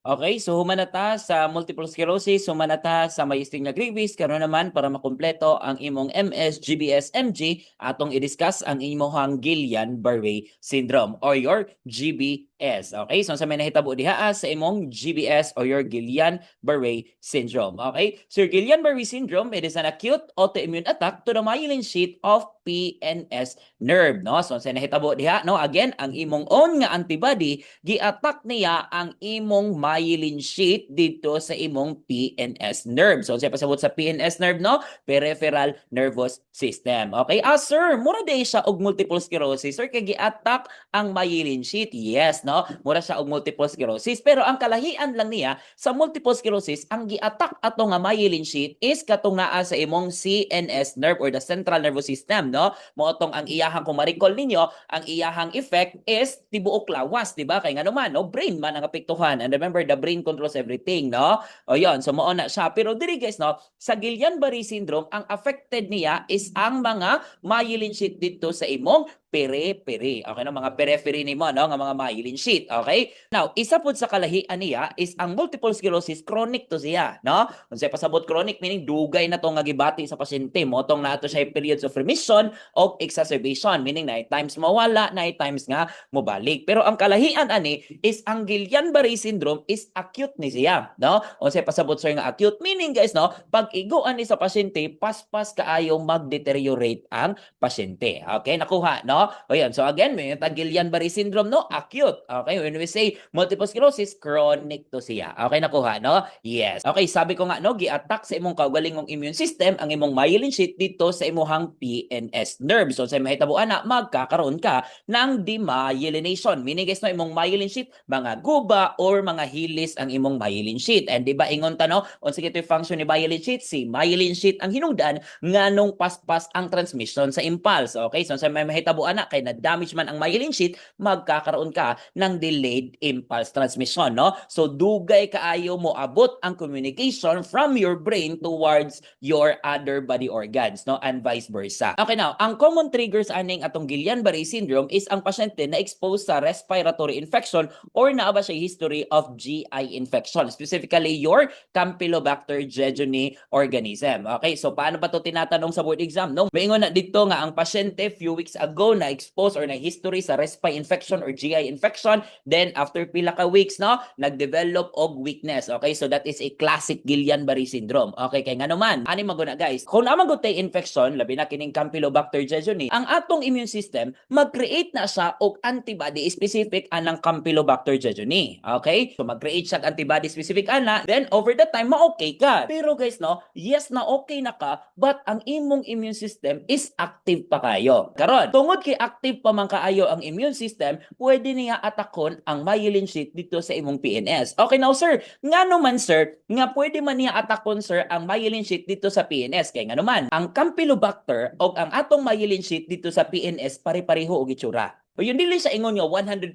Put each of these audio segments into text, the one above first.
Okay, so humanata sa multiple sclerosis, humanata sa myasthenia gravis, karon naman para makumpleto ang imong MS, GBS, MG, atong i-discuss ang imong Guillain-Barré syndrome or your GBS. Okay, so sa may nahitabo diha sa imong GBS or your Guillain-Barré syndrome. Okay, so your Guillain-Barré syndrome, it is an acute autoimmune attack to the myelin sheath of PNS nerve, no? So sa nahitabo diha, no, again, ang imong own nga antibody gi-attack niya ang imong myelin sheath dito sa imong PNS nerve. So, siya pasabot sa PNS nerve, no? Peripheral nervous system. Okay? Sir, mura day siya og multiple sclerosis. Sir, kay gi-attack ang myelin sheath. Yes, no? Mura siya og multiple sclerosis. Pero ang kalahian lang niya sa multiple sclerosis, ang gi-attack ato nga myelin sheath is katong naa sa imong CNS nerve or the central nervous system, no? Mootong ang iyahang, kung ma-recall ninyo, ang iyahang effect is tibuok lawas, di ba? Kay nga naman, no? Brain man ang apektuhan. And remember, the brain controls everything, no? O yun, so mao na siya. Pero diri guys, no? Sa Guillain-Barré syndrome, ang affected niya is ang mga myelin sheath dito sa imong periphery. Okay, no? Mga periphery ni mo, no? Nga mga myelin sheath. Okay? Now, isa po sa kalahian niya is ang multiple sclerosis, chronic to siya, no? Kung siya pasabot chronic, meaning dugay na to nga gibati sa pasyente. Motong na to siya periods of remission o exacerbation, meaning na times mawala, na times nga mobalik. Pero ang kalahian ani is ang Guillain-Barré syndrome is acute ni siya, no? O siya pasabot sir nga acute, meaning guys, no, pag iguan ni sa pasyente, paspas kaayo mag-deteriorate ang pasyente. Okay, nakuha, no? O yan, so again, may Guillain-Barré syndrome, no? Acute. Okay, when we say multiple sclerosis, chronic to siya. Okay, nakuha, no? Yes. Okay, sabi ko nga, no, gi-attack sa imong kaugalingong immune system ang imong myelin sheath dito sa imong PNS nerve. So sa mahitabuan na magkakaroon ka ng demyelination. Meaning guys, no, imong myelin sheath, mga guba or mga hilis ang imong myelin sheath. And di ba ingon ta, no, unsa gito function ni myelin sheath? Si myelin sheath ang hinungdan nganong paspas ang transmission sa impulse. Okay, so sa may mahitabuan na kay na damage man ang myelin sheath, magkakaroon ka ng delayed impulse transmission, no? So dugay kaayo mo abot ang communication from your brain towards your other body organs, no? And vice versa. Okay, now, ang common triggers aning atong Guillain-Barré syndrome is ang pasyente na exposed sa respiratory infection or naa ba siya history of GI infection, specifically your Campylobacter jejuni organism. Okay, so paano ba to tinatanong sa board exam, no? Maingon na dito nga ang pasyente few weeks ago na exposed or na history sa respi infection or GI infection, then after pila ka weeks, no, nagdevelop og weakness. Okay, so that is a classic Guillain-Barré syndrome. Okay, kay nga naman, ani maguna guys, kung naman gutay infection, labi na kining Campylobacter jejuni, ang atong immune system mag-create na siya og antibody specific anang Campylobacter jejuni. Okay, so mag-create siya antibody specific ana, then over the time ma-okay ka. Pero guys, no, yes na okay na ka, but ang imong immune system is active pa kayo. Karon, tungod kay active pa man kaayo ang immune system, pwede niya atakon ang myelin sheath dito sa imong PNS. Okay, now sir, nga naman sir, nga pwede man niya atakon sir ang myelin sheath dito sa PNS. Kay nga naman, ang Campylobacter o ang atong myelin sheath dito sa PNS pare-pareho og itsura. O yun dili sa ingon nga 100%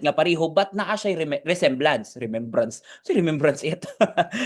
nga pareho, but naa siya resemblance, remembrance. So remembrance it.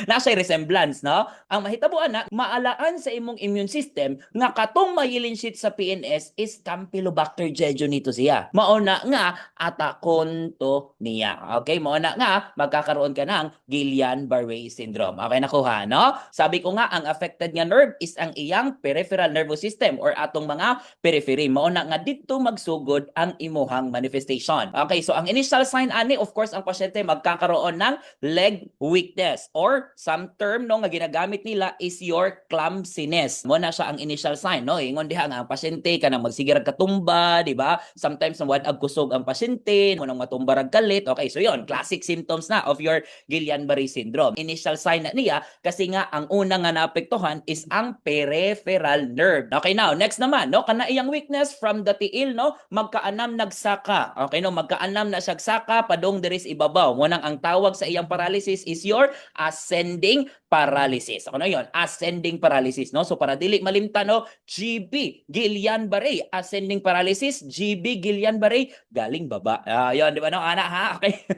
Naa siya resemblance, no? Ang mahitabuan na maalaan sa imong immune system nga katong myelin sheath sa PNS is Campylobacter jejuni to siya. Mao na nga atakon to niya. Okay, mao na nga magkakaroon ka ng Guillain-Barré syndrome. Okay, nakuha, no? Sabi ko nga ang affected nga nerve is ang iyang peripheral nervous system or atong mga periphery. Mao na nga dito magsugod ang imuhang manifestation. Okay, so ang initial sign ani, of course, ang pasyente magkakaroon ng leg weakness or some term no nga ginagamit nila is your clumsiness. Mo na siya ang initial sign, no? Ingon diha nga ang pasyente kanang magsigirag katumba, di ba? Sometimes nawad ag kusog ang pasyente, mo nang matumbarag kalit. Okay, so yon, classic symptoms na of your Guillain-Barré syndrome. Initial sign na niya kasi nga ang una nga naapektuhan is ang peripheral nerve. Okay, now next naman, no, kana iyang weakness from the tiil, no, magkaanam nagsaka. Okay, no, magkaanam na siya saka padong diris ibabaw. Munang ang tawag sa iyang paralysis is your ascending paralysis. Ano yon? Ascending paralysis, no? So para dili malimtan, no, GB Guillain-Barré ascending paralysis, GB Guillain-Barré galing baba. Yon, di ba, no, ana ha? Okay.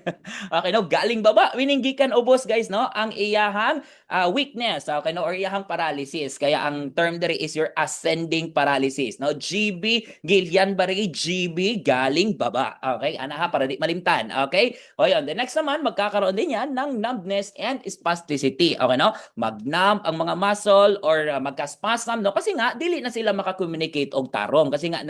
Okay, no, galing baba, meaning gikan ubos guys, no, ang iyahang weakness, okay, no, or iyahang paralysis. Kaya ang term diri is your ascending paralysis, no? GB Guillain-Barré, GB galing baba. Okay? Ana ha, para di malimtan. Okay? O yun. The next naman, magkakaroon din yan ng numbness and spasticity. Okay, no? Mag-numb ang mga muscle or magka-spasm, no? Kasi nga, dili na sila maka-communicate og tarong. Kasi nga,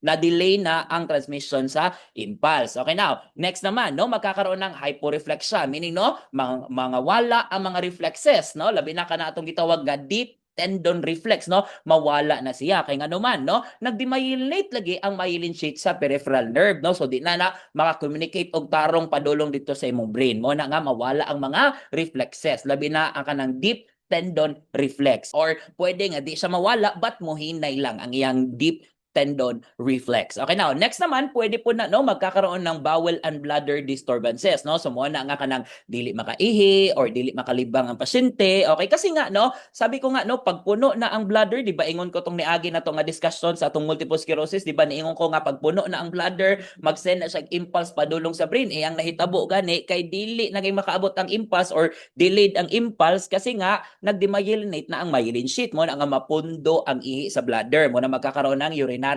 na-delay na ang transmission sa impulse. Okay, now, next naman, no? Magkakaroon ng hyporeflexia. Meaning, no? Mga wala ang mga reflexes, no? Labi na ka na itong gitawag nga deep tendon reflex, no? Mawala na siya kay nga naman, no? Nagdemyelinate lagi ang myelin sheath sa peripheral nerve, no? So di na maka-communicate og tarong padulong dito sa imong brain mo na nga mawala ang mga reflexes, labi na ang kanang deep tendon reflex, or pwede nga di siya mawala but mohinay lang ang iyang deep tendon reflex. Okay, now, next naman, pwede po na, no, magkakaroon ng bowel and bladder disturbances, no? So, mo na nga kanang dili makaihi or dili makalibang ang pasyente. Okay, kasi nga, no, sabi ko nga, no, pag puno na ang bladder, di ba, ingon ko tong niagi na to nga discussion sa atong multiple sclerosis, di ba, niingon ko nga, pag puno na ang bladder, mag-send na siya impulse padulong sa brain. Ang nahitabo gani, kay dili naging makaabot ang impulse or delayed ang impulse kasi nga, nagdemyelinate na ang myelin sheath mo na nga mapundo ang ihi sa bladder mo na magkakaroon ng urinary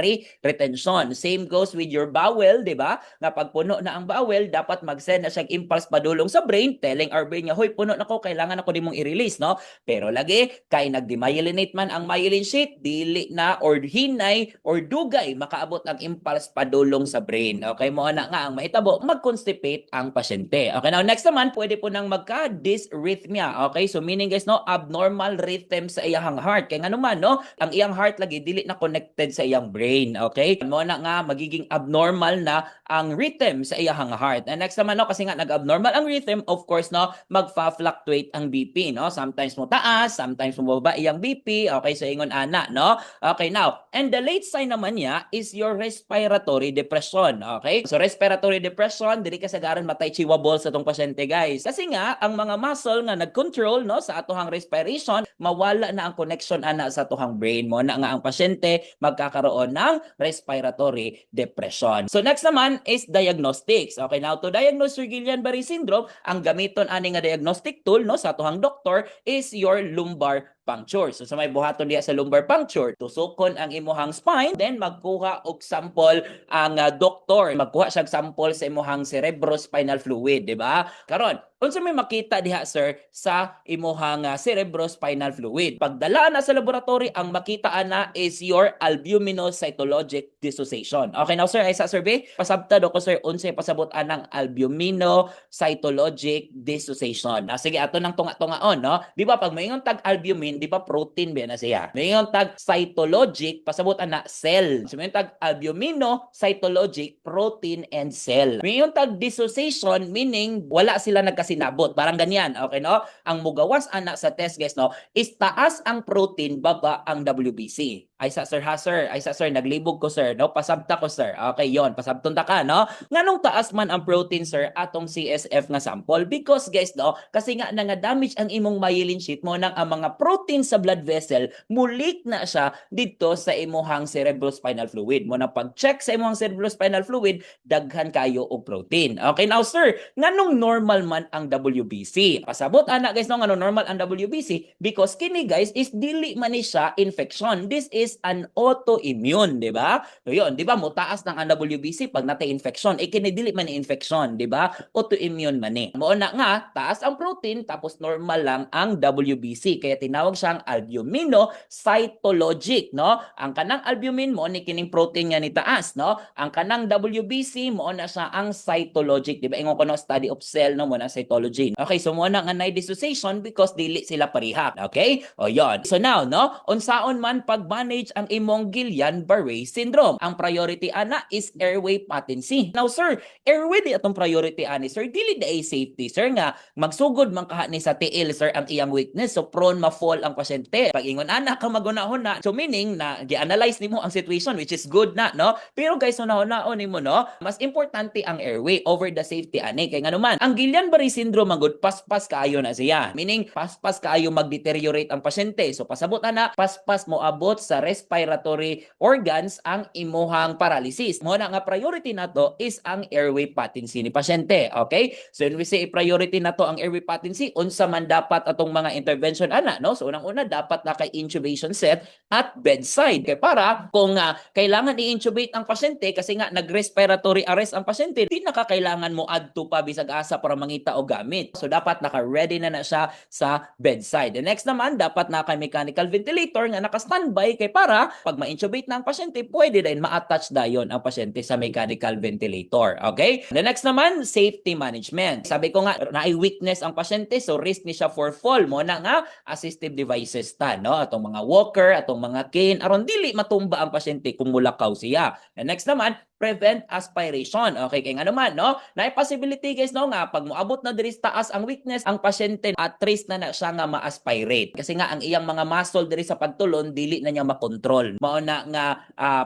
retention. Same goes with your bowel, di ba? Nga pag puno na ang bowel, dapat mag-send na siyang impulse padulong sa brain, telling our brain nga, hoy, puno na ko, kailangan ako dimong i-release, no? Pero lagi, kay nagdemyelinate man ang myelin sheath, dili na or hinay or dugay makaabot ang impulse padulong sa brain. Okay, mo na nga ang mahitabo, mag-constipate ang pasyente. Okay, now next naman, pwede po nang magka-dysrhythmia. Okay, so meaning guys, no, abnormal rhythm sa iyang heart. Kaya nga naman, no, ang iyang heart lagi dili na connected sa iyang brain. Okay, mo na nga magiging abnormal na ang rhythm sa iyang heart. And next naman, no, kasi nga nag-abnormal ang rhythm, of course, no, magfa-fluctuate ang BP, no? Sometimes mo taas, sometimes mo baba iyang BP. Okay, so ingon ana, no? Okay, now, and the late sign naman niya is your respiratory depression. Okay? So respiratory depression, dili kasagaran matay chiwabol sa tong pasyente, guys. Kasi nga ang mga muscle nga nag-control, no, sa atohang respiration, mawala na ang connection ana sa atohang brain mo na nga ang pasyente magkakaroon ng respiratory depression. So next naman is diagnostics. Okay, now to diagnose your Guillain-Barré syndrome, ang gamiton ani nga diagnostic tool, no, sa atohang doktor is your lumbar puncture. So sa may buhaton diya sa lumbar puncture, tusukon ang imuhang spine, then magkuha og sample ang doktor. Magkuha siya sample sa imuhang cerebrospinal fluid, di ba? Karon, unsa may makita diha sir sa imuhang cerebrospinal fluid? Pagdala na sa laboratory, ang makita ana is your albuminocytologic dissociation. Okay, now sir, ay sa survey, pasabtad ko sir, unsay pasabot anang albuminocytologic dissociation. Sige, ato nang tunga-tungaon, no? Di ba pag maingon tag albumin, di ba protein ba na siya? Maingon tag cytologic, pasabot ana cell. So maingon tag albuminocytologic, protein and cell. Maingon tag dissociation, meaning wala sila nagkasinabot. Parang ganyan, okay, no? Ang mugawas ana sa test, guys, no, is taas ang protein, baba ang WBC. Ay sa sir ha sir, ay sa sir, naglibog ko sir, no? Pasabta ko sir. Okay, yon, pasabton ta ka, no? Nganong taas man ang protein sir atong CSF nga sample? Because guys, no, kasi nga damage ang imong myelin sheath mo nang ang mga protein sa blood vessel mulik na siya dito sa imuhang cerebrospinal fluid. Mo na pag-check sa imuhang cerebrospinal fluid, daghan kayo og protein. Okay, now sir, nganong normal man ang WBC? Pasabot ana guys, no, nganong normal ang WBC? Because kini guys is dili man ni siya infection. This is an autoimmune, di ba? So yun, di ba, mutaas ng ang WBC pag natay infection. Kini dili man ni infection, di ba? Autoimmune man ni. Mo na nga, taas ang protein tapos normal lang ang WBC. Kaya tinawag siyang albuminocytologic, no? Ang kanang albumin mo ni kining protein nga ni taas, no? Ang kanang WBC mo na siya ang cytologic, di ba? Ingon ko no, study of cell, no, mo na cytology. Okay, so mo na nga na dissociation because dili sila pareha. Okay? O yon. So now, no, unsaon man pag-manage ang imong Guillain-Barré syndrome. Ang priority ana is airway patency. Now sir, airway di atong priority ani sir, dili day safety sir nga magsugod man kaha ni sa tiil sir ang iyang weakness, so prone ma-fall ang pasyente. Pag ingon ana ka magunahon na, so meaning na gi-analyze nimo ang situation, which is good na, no? Pero guys, unahon-naon nimo, no, mas importante ang airway over the safety ani. Kay nganuman ang Guillain-Barré syndrome magud paspas kaayo na siya, meaning paspas kaayo mag-deteriorate ang pasyente. So pasabot ana, paspas mo abot sa respiratory organs ang imuhang paralysis. Mo na nga priority nato is ang airway patency ni pasyente. Okay? So when we say priority nato ang airway patency, unsa man dapat atong mga intervention ana, no? So unang-una dapat na kay intubation set at bedside. Kay para kung kailangan i-intubate ang pasyente kasi nga nag-respiratory arrest ang pasyente, di nakakailangan mo adto pa bisag asa para mangita o gamit. So dapat naka-ready na siya sa bedside. The next naman, dapat naka-mechanical ventilator nga naka-standby kay para pag ma-intubate na ang pasyente, pwede din ma-attach dayon ang pasyente sa mechanical ventilator. Okay? The next naman, safety management. Sabi ko nga, na-weakness ang pasyente, so risk ni siya for fall mo na nga assistive devices ta, no? Atong mga walker, atong mga cane, aron dili matumba ang pasyente kung mulakaw siya. And next naman, prevent aspiration. Okay, kaya nga naman, no? Na possibility guys, no, nga pag moabot na diri sa taas ang weakness, ang pasyente at risk na siya nga ma-aspirate. Kasi nga ang iyang mga muscle diri sa pagtulon dili na niya makontrol. Mao na nga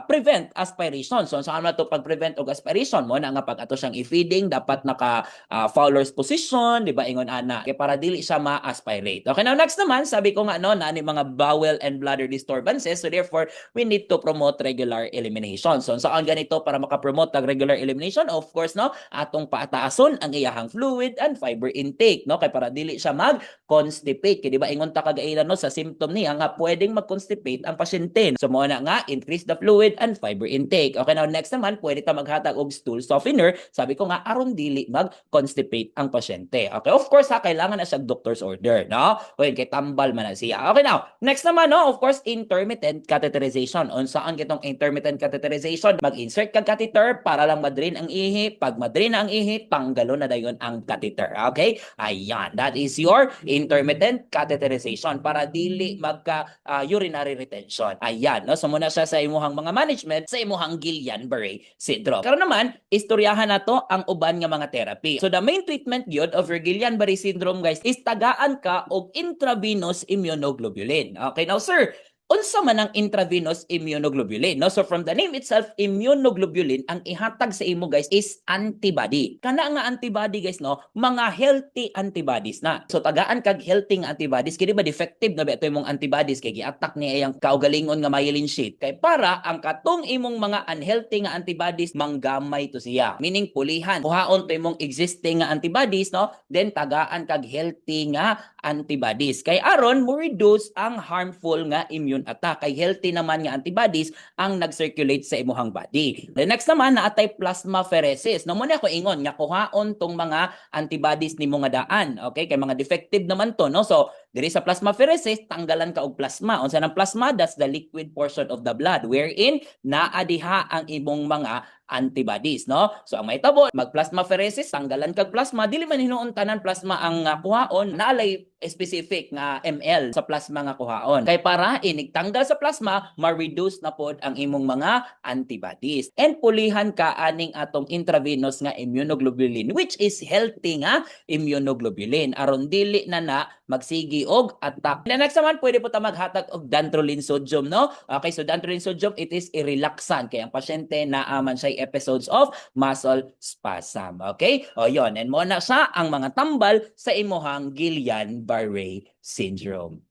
prevent aspiration. So saan man to pag-prevent og aspiration mo na nga pag ato siyang i-feeding dapat naka Fowler's position, di ba ingon ana, kay para dili siya ma-aspirate. Okay, now next naman, sabi ko nga no, na ni mga bowel and bladder disturbances, so therefore we need to promote regular elimination. So saan ganito para makapromote ng regular elimination? Of course, no, atong pataason ang iyahang fluid and fiber intake, no, kay para dili siya mag-constipate. Kay di ba ingon ta kagailan no sa symptom niya nga pwedeng mag-constipate ang pasyente. So mo na nga increase the fluid and fiber intake. Okay, now next naman pwede ta maghatag og stool softener. Sabi ko nga aron dili mag-constipate ang pasyente. Okay, of course ha, kailangan na siya doctor's order, no? Kung kay tambal man na siya. Okay, now next naman, no, of course intermittent catheterization. Unsaan kitong intermittent catheterization? Mag-insert kag catheter para lang madrain ang ihi. Pag madrain na ang ihi, tanggalon na dayon ang catheter. Okay? Ayan. That is your intermittent catheterization para dili magka urinary retention. Ayan. No? So muna siya sa imuhang mga management sa imuhang Guillain-Barré syndrome. Karon naman, istoryahan na to ang uban nga mga therapy. So the main treatment gyud of your Guillain-Barré syndrome guys is tagaan ka og intravenous immunoglobulin. Okay? Now sir, unsa man ang intravenous immunoglobulin, no? So from the name itself, immunoglobulin ang ihatag sa imo guys is antibody. Kana nga antibody guys, no, mga healthy antibodies na. So tagaan kag healthy nga antibodies, kini ba defective na ba ito imong antibodies kay gi-attack niya iyang kaugalingon nga myelin sheath. Kay para ang katong imong mga unhealthy nga antibodies manggamay to siya. Meaning pulihan. Kuhaon to imong existing nga antibodies, no? Then tagaan kag healthy nga antibodies. Kay aron mo reduce ang harmful nga immune attack. Kay healthy naman nga antibodies ang nag-circulate sa imuhang body. The next naman naatay plasmapheresis. No mo na ko ingon nga kuhaon tong mga antibodies nimo nga daan. Okay? Kay mga defective naman to, no? So diri sa plasmapheresis tanggalan ka og plasma. Unsa nang plasma? That's the liquid portion of the blood wherein naa diha ang imong mga antibodies, no? So ang mahitabo, mag-plasmapheresis, tanggalan kag plasma, dili man hinuon tanan plasma ang kuhaon, naalay specific nga ml sa plasma nga kuhaon. Kay para inigtanggal sa plasma, ma-reduce na pod ang imong mga antibodies. And pulihan ka aning atong intravenous nga immunoglobulin which is healthy nga immunoglobulin aron dili na magsigi og attack. The next naman pwede po ta maghatag og dantrolene sodium, no? Okay, so dantrolene sodium, it is a relaxant kay ang pasyente naaman siya episodes of muscle spasm. Okay? O yon, and mo na siya ang mga tambal sa imuhang Guillain-Barré syndrome.